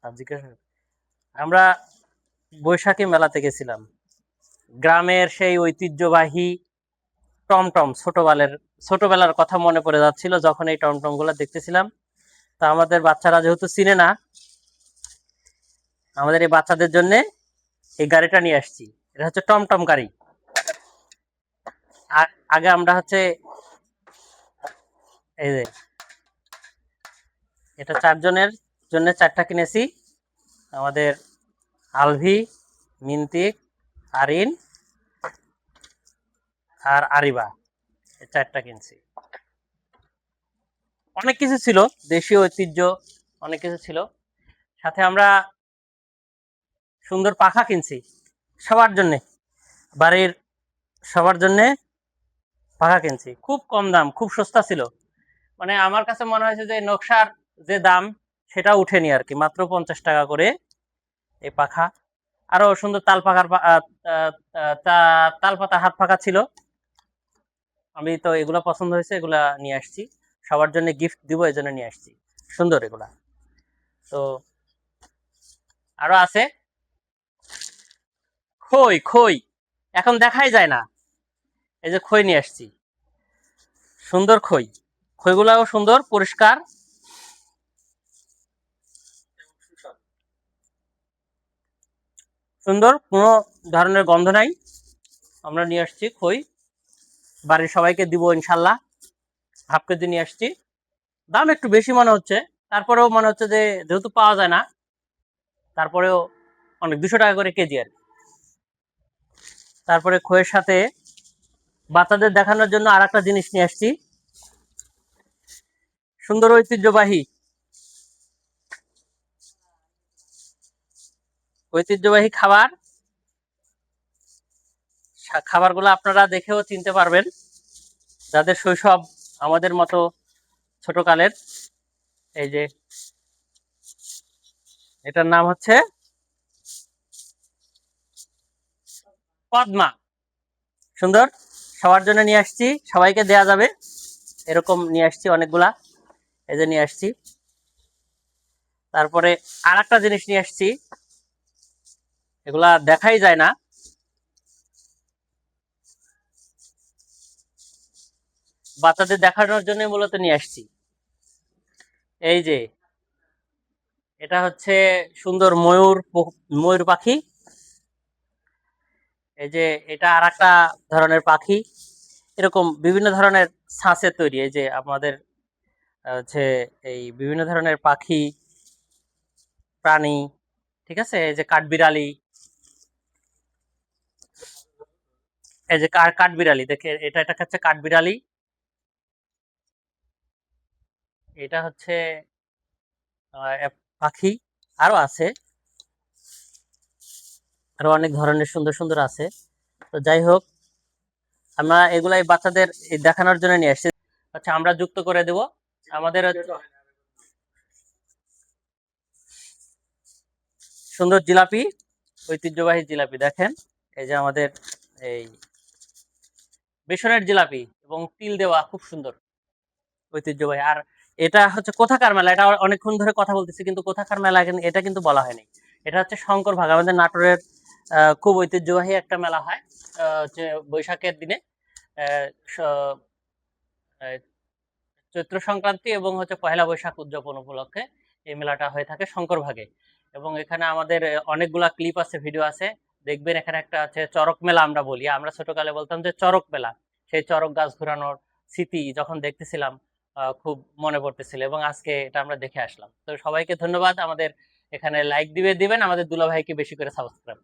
আর জিজ্ঞাসা, আমরা বৈশাখী মেলাতে গেছিলাম। গ্রামের সেই ঐতিহ্যবাহী টমটম, ছোটবেলার কথা মনে পড়ে যাচ্ছিল যখন এই টমটম গুলা দেখতেছিলাম। তা আমাদের বাচ্চারা যেহেতু চিনে না, আমাদের এই বাচ্চাদের জন্য এই গাড়িটা নিয়ে আসছি। এটা হচ্ছে টমটম গাড়ি। আগে আমরা হচ্ছে এই যে এটা 4 জনের জন্য 4টা কিনেছি। আমাদের আলভি, মিন্তিক, আরিন আর আরিবা, এই 4টা কিনছি। অনেক কিছু ছিল, দেশীয় ঐতিহ্য অনেক কিছু ছিল। সাথে আমরা সুন্দর পাখা কিনছি সবার জন্য, বাড়ির সবার জন্য পাখা কিনছি। খুব কম দাম, খুব সস্তা ছিল। মানে আমার কাছে মনে হয়েছে যে নকশার যে দাম সেটা উঠেনি আর কি, মাত্র 50 টাকা করে এই পাখা। আরো সুন্দর তাল পাতা হাত পাখা ছিল। আমি তো এগুলা পছন্দ হয়েছে, এগুলা নিয়ে আসছি। সবার জন্য গিফট দিব এই জন্য নিয়ে আসছি। সুন্দর এগুলা। তো আরো আছে খই। খই এখন দেখাই যায় না, এই যে খই নিয়ে আসছি। সুন্দর খই, খইগুলাও সুন্দর পরিষ্কার, সুন্দর, কোনো ধরনের গন্ধ নাই। আমরা নিয়ে আসছি খই, বাড়ির সবাইকে দিব ইনশাল্লাহ। হাফ কেজি নিয়ে আসছি। দাম একটু বেশি মনে হচ্ছে, তারপরেও মনে হচ্ছে যে যেহেতু পাওয়া যায় না, তারপরেও অনেক 200 টাকা করে কেজি আর। তারপরে খইয়ের সাথে বাচ্চাদের দেখানোর জন্য আর একটা জিনিস নিয়ে আসছি, সুন্দর ঐতিহ্যবাহী খাবার। খাবারগুলো আপনারা দেখেও চিনতে পারবেন, যাদের শৈশব আমাদের মতো ছোটকালের। এই যে এটার নাম হচ্ছে পদ্মা। সুন্দর, সবার জন্য নিয়ে আসছি, সবাইকে দেয়া যাবে এরকম নিয়ে আসছি অনেকগুলা। এই যে নিয়ে আসছি। তারপরে আর একটা জিনিস নিয়ে আসছি, এগুলা দেখাই যায় না, বাচ্চাদের দেখানোর জন্য মূলত নিয়ে আসছি। এই যে এটা হচ্ছে সুন্দর ময়ূর পাখি। এই যে এটা আর একটা ধরনের পাখি, এরকম বিভিন্ন ধরনের ছাঁচের তৈরি। এই যে আমাদের হচ্ছে এই বিভিন্ন ধরনের পাখি, প্রাণী, ঠিক আছে। এই যে কাঠবিড়ালি, এই যে কাঠবিড়ালি দেখে, এটা হচ্ছে কাঠবিড়ালি। এটা হচ্ছে পাখি। আরো আছে, আরো অনেক ধরনের সুন্দর সুন্দর আছে। তো যাই হোক, আমরা এগুলাই বাচ্চাদের দেখানোর জন্য নিয়ে আসছি। আচ্ছা, আমরা যুক্ত করে দেব আমাদের সুন্দর জিলাপি, ঐতিহ্যবাহী জিলাপি দেখেন। এই যে আমাদের এই বেসনের জিলাপি এবং তিল দেওয়া, খুব সুন্দর ঐতিহ্যবাহী। আর এটা হচ্ছে কোথাকার মেলা, এটা অনেকক্ষণ ধরে কথা বলতেছি কিন্তু কোথাকার মেলা এটা কিন্তু বলা হয়নি। এটা হচ্ছে শঙ্কর ভাগ, আমাদের নাটোরের খুব ঐতিহ্যবাহী একটা মেলা হয় হচ্ছে বৈশাখের দিনে। চৈত্র সংক্রান্তি এবং হচ্ছে পহেলা বৈশাখ উদযাপন উপলক্ষে এই মেলাটা হয়ে থাকে শঙ্কর ভাগে। এবং এখানে আমাদের অনেকগুলা ক্লিপ আছে, ভিডিও আছে, দেখবেন। এখানে একটা আছে চরক মেলা, আমরা বলি, আমরা ছোটকালে বলতাম যে চরক মেলা। সেই চরক গাছ ঘোরানোর স্মৃতি যখন দেখতেছিলাম খুব মনে পড়তেছিল, এবং আজকে এটা আমরা দেখে আসলাম। তো সবাইকে ধন্যবাদ। আমাদের এখানে লাইক দিবেন, আমাদের দুলা ভাইকে বেশি করে সাবস্ক্রাইব